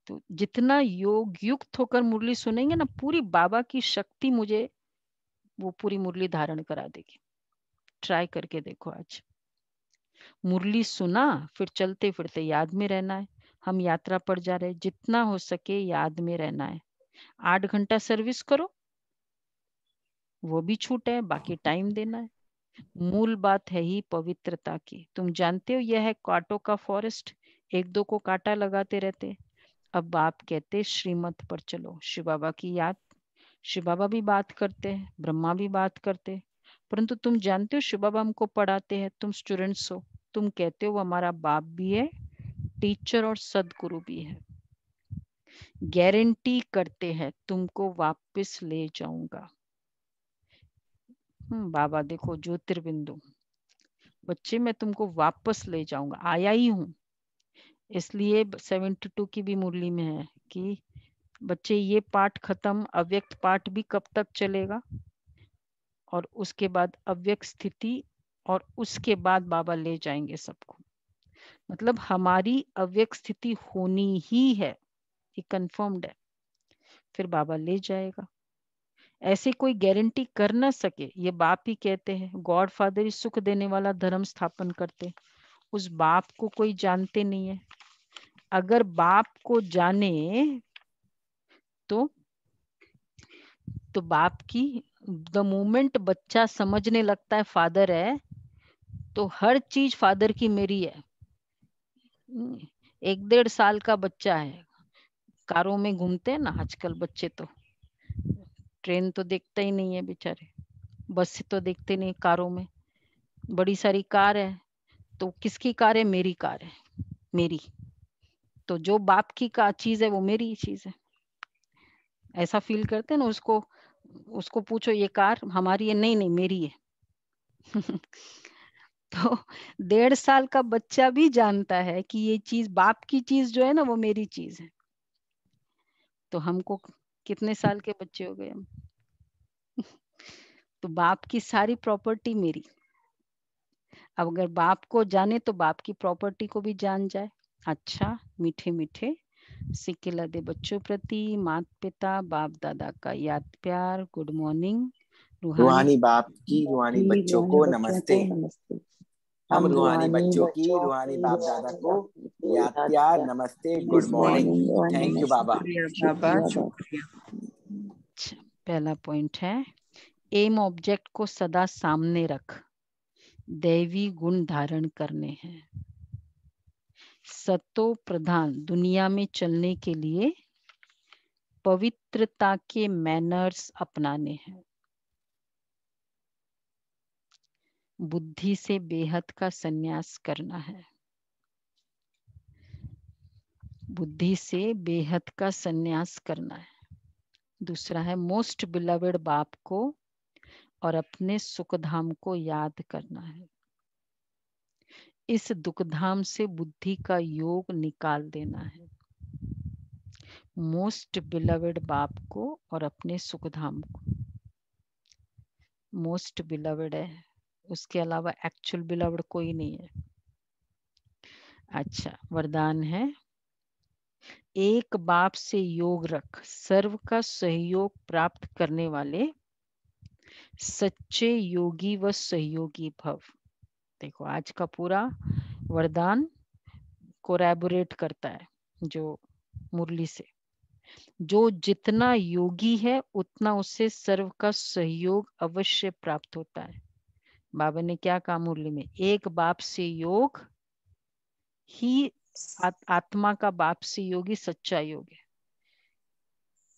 तो जितना योग युक्त होकर मुरली सुनेंगे ना, पूरी बाबा की शक्ति मुझे वो पूरी मुरली धारण करा देगी। ट्राई करके देखो आज। मुरली सुना, फिर चलते फिरते याद में रहना है। हम यात्रा पर जा रहे, जितना हो सके याद में रहना है। 8 घंटा सर्विस करो, वो भी छूट है, बाकी टाइम देना है। मूल बात है ही पवित्रता की। तुम जानते हो यह है कांटों का फॉरेस्ट, एक दो को कांटा लगाते रहते। अब बाप कहते श्रीमत पर चलो। शिव बाबा की याद, शिव बाबा भी बात करते हैं, ब्रह्मा भी बात करते हैं, परंतु तुम जानते हो शिव बाबा हमको पढ़ाते हैं, तुम स्टूडेंट्स हो, तुम कहते हो वो हमारा बाप भी है टीचर और सदगुरु भी है। गारंटी करते हैं तुमको वापस ले जाऊंगा। बाबा देखो ज्योतिर्बिंदु, बच्चे मैं तुमको वापस ले जाऊंगा, आया ही हूं। इसलिए 72 की भी मुरली में है कि बच्चे ये पाठ खत्म, अव्यक्त पाठ भी कब तक चलेगा, और उसके बाद अव्यक्त स्थिति, और उसके बाद बाबा ले जाएंगे सबको। मतलब हमारी अव्यक्त स्थिति होनी ही है, ये कंफर्म्ड है, फिर बाबा ले जाएगा। ऐसे कोई गारंटी कर ना सके, ये बाप ही कहते हैं। गॉड फादर ही सुख देने वाला धर्म स्थापन करते, उस बाप को कोई जानते नहीं है। अगर बाप को जाने तो बाप की द मोमेंट बच्चा समझने लगता है फादर है, तो हर चीज फादर की मेरी है। 1-1.5 साल का बच्चा है, कारों में घूमते हैं ना आजकल बच्चे, तो ट्रेन तो देखता ही नहीं है बेचारे, बस से तो देखते नहीं, कारों में बड़ी सारी कार है, तो किसकी कार है? मेरी कार है, मेरी। तो जो बाप की का चीज है वो मेरी चीज है, ऐसा फील करते हैं ना। उसको पूछो ये कार हमारी है? नहीं नहीं मेरी है। तो 1.5 साल का बच्चा भी जानता है कि ये चीज, बाप की चीज जो है ना, वो मेरी चीज है। तो हमको कितने साल के बच्चे हो गए हम? तो बाप की सारी प्रॉपर्टी मेरी। अब अगर बाप को जाने तो बाप की प्रॉपर्टी को भी जान जाए। अच्छा, मीठे मीठे सिक्के लदे बच्चों प्रति माता पिता बाप दादा का याद प्यार। Good morning. रूहानी बाप की रूहानी बच्चों को नमस्ते। हम रूहानी बच्चों की रूहानी बाप दादा को याद प्यार नमस्ते, गुड मॉर्निंग। थैंक यू बाबा। पहला पॉइंट है, एम ऑब्जेक्ट को सदा सामने रख, दैवी गुण धारण करने हैं। सतो प्रधान दुनिया में चलने के लिए पवित्रता के मैनर्स अपनाने हैं। बुद्धि से बेहद का संन्यास करना है। बुद्धि से बेहद का संन्यास करना है। दूसरा है मोस्ट बिलवेड बाप को और अपने सुखधाम को याद करना है। इस दुखधाम से बुद्धि का योग निकाल देना है। मोस्ट बिलवेड बाप को और अपने सुखधाम को। मोस्ट बिलवेड है, उसके अलावा एक्चुअल बिलवेड कोई नहीं है। अच्छा, वरदान है, एक बाप से योग रख, सर्व का सहयोग प्राप्त करने वाले सच्चे योगी व सहयोगी भव। देखो आज का पूरा वरदान कोलैबोरेट करता है जो मुरली से। जो जितना योगी है उतना उससे सर्व का सहयोग अवश्य प्राप्त होता है। बाबा ने क्या कहा मुरली में? एक बाप से योग ही आत्मा का बाप से योगी सच्चा योग है।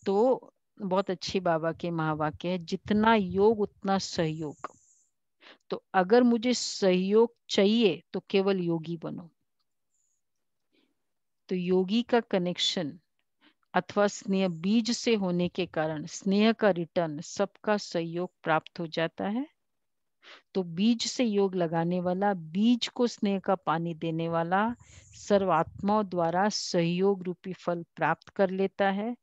तो बहुत अच्छी बाबा के महावाक्य है, जितना योग उतना सहयोग। तो अगर मुझे सहयोग चाहिए तो केवल योगी बनो। तो योगी का कनेक्शन अथवा स्नेह बीज से होने के कारण स्नेह का रिटर्न, सबका सहयोग प्राप्त हो जाता है। तो बीज से योग लगाने वाला, बीज को स्नेह का पानी देने वाला सर्वात्माओं द्वारा सहयोग रूपी फल प्राप्त कर लेता है,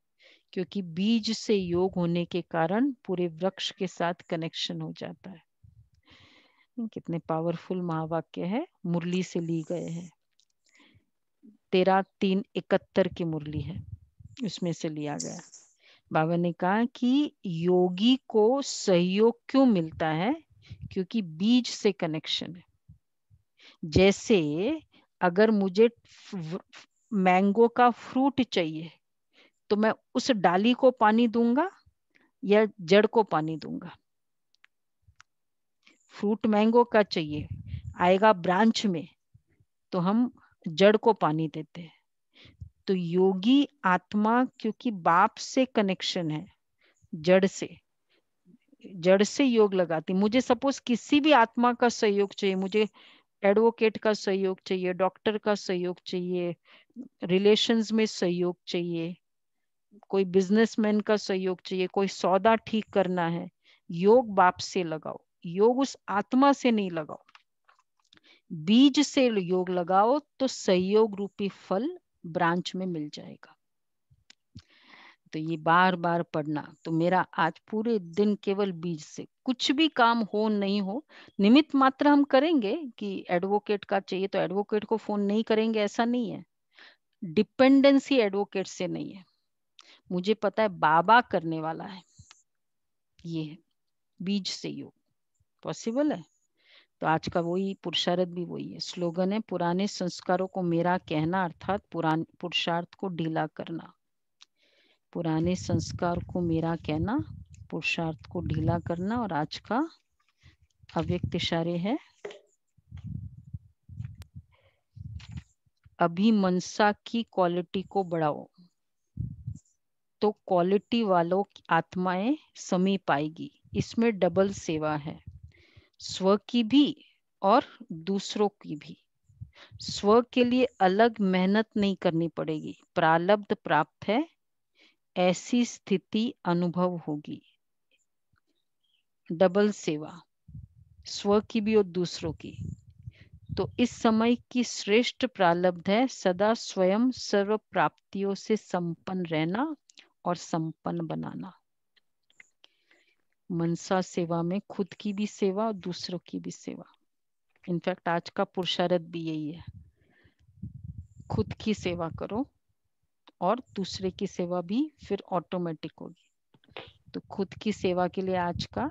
क्योंकि बीज से योग होने के कारण पूरे वृक्ष के साथ कनेक्शन हो जाता है। कितने पावरफुल महावाक्य है, मुरली से ली गए हैं। 13-3-71 की मुरली है, उसमें से लिया गया। बाबा ने कहा कि योगी को सहयोग क्यों मिलता है? क्योंकि बीज से कनेक्शन है। जैसे अगर मुझे मैंगो का फ्रूट चाहिए तो मैं उस डाली को पानी दूंगा या जड़ को पानी दूंगा? फ्रूट मैंगो का चाहिए, आएगा ब्रांच में, तो हम जड़ को पानी देते हैं। तो योगी आत्मा क्योंकि बाप से कनेक्शन है, जड़ से योग लगाती। मुझे सपोज किसी भी आत्मा का सहयोग चाहिए, मुझे एडवोकेट का सहयोग चाहिए, डॉक्टर का सहयोग चाहिए, रिलेशंस में सहयोग चाहिए, कोई बिजनेसमैन का सहयोग चाहिए, कोई सौदा ठीक करना है, योग बाप से लगाओ। योग उस आत्मा से नहीं लगाओ, बीज से योग लगाओ तो सहयोग रूपी फल ब्रांच में मिल जाएगा। तो ये बार बार पढ़ना। तो मेरा आज पूरे दिन केवल बीज से, कुछ भी काम हो नहीं हो, निमित्त मात्र हम करेंगे कि एडवोकेट का चाहिए तो एडवोकेट को फोन नहीं करेंगे, ऐसा नहीं है। डिपेंडेंसी एडवोकेट से नहीं है, मुझे पता है बाबा करने वाला है। ये है बीज से योग पॉसिबल है। तो आज का वही पुरुषार्थ भी वही है। स्लोगन है, पुराने संस्कारों को मेरा कहना, अर्थात पुराने पुरुषार्थ को ढीला करना। पुराने संस्कार को मेरा कहना, पुरुषार्थ को ढीला करना। और आज का अव्यक्त इशारे है, अभी मनसा की क्वालिटी को बढ़ाओ तो क्वालिटी वालों की आत्माएं समीप आएगी। इसमें डबल सेवा है, स्व की भी और दूसरों की भी। स्व के लिए अलग मेहनत नहीं करनी पड़ेगी, प्रारब्ध प्राप्त है, ऐसी स्थिति अनुभव होगी। डबल सेवा, स्व की भी और दूसरों की। तो इस समय की श्रेष्ठ प्रारब्ध है सदा स्वयं सर्व प्राप्तियों से संपन्न रहना और संपन्न बनाना। मनसा सेवा में खुद की भी सेवा और दूसरों की भी सेवा। इनफैक्ट आज का पुरुषार्थ भी यही है, खुद की सेवा करो और दूसरे की सेवा भी फिर ऑटोमेटिक होगी। तो खुद की सेवा के लिए आज का